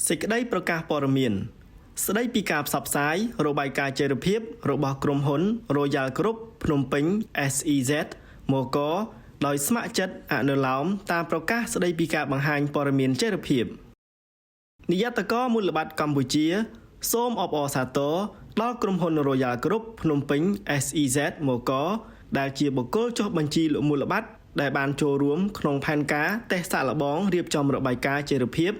សេចក្តីប្រកាសព័ត៌មានស្តីពីការផ្សព្វផ្សាយរបាយការណ៍ចីរភាពរបស់ក្រុមហ៊ុន Royal Group ភ្នំពេញ SEZ មកដោយស្ម័គ្រចិត្តអនុលោមតាមប្រកាសស្តីពីការបង្ហាញព័ត៌មានចីរភាពនាយកកមូលបត្រកម្ពុជាសូមអបអរសាទរដល់ក្រុមហ៊ុន Royal Group ភ្នំពេញ SEZ មកដែលជាបុគ្គលចុះបញ្ជីមូលបត្រដែលបានចូលរួមក្នុងផែនការតេស្តសាកល្បងរៀបចំរបាយការណ៍ចីរភាព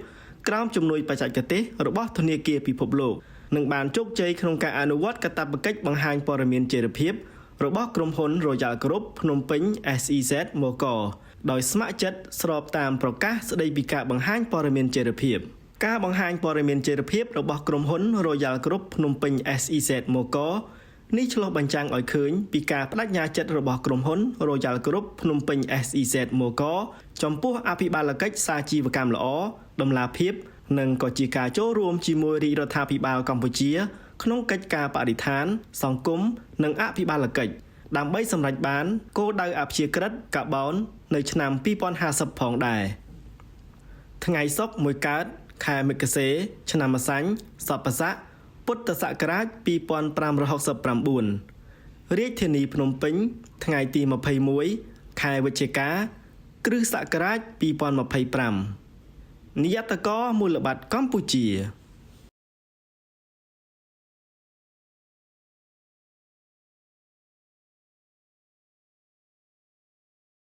ក្រោមជំនួយបច្ចេកទេសរបស់ធនាគារពិភពលោកនិងបានជោគជ័យក្នុងការអនុវត្តកាតព្វកិច្ចបង្ហាញព័ត៌មានចីរភាពរបស់ក្រុមហ៊ុន Royal Group ភ្នំពេញ SEZ មកដោយស្ម័គ្រចិត្តស្របតាមប្រកាសស្តីពីការបង្ហាញព័ត៌មានចីរភាពការបង្ហាញព័ត៌មានចីរភាពរបស់ក្រុមហ៊ុន Royal Group ភ្នំពេញ SEZ មកនេះឆ្លុះបញ្ចាំងឲ្យឃើញពីការបដិញ្ញាចិត្តរបស់ក្រុមហ៊ុន Royal Group ភ្នំពេញ SEZ មកចំពោះអភិបាលកិច្ចសាជីវកម្មល្អតម្លាភាពនិងក៏ជាការចូលរួមជាមួយរាជរដ្ឋាភិបាលកម្ពុជាក្នុងកិច្ចការបរិស្ថានសង្គមនិងអភិបាលកិច្ចដើម្បីសម្រេចបានគោលដៅអព្យាក្រឹតកាបូននៅឆ្នាំ2050ផងដែរថ្ងៃសុក្រមួយកើតខែមិគសេឆ្នាំម្សាញ់សពស័កពុទ្ធសករាជ2569រាជធានីភ្នំពេញថ្ងៃទី21ខែវិច្ឆិកាគ្រិស្តសករាជ2025នាយកកមូលបត្រកម្ពុជា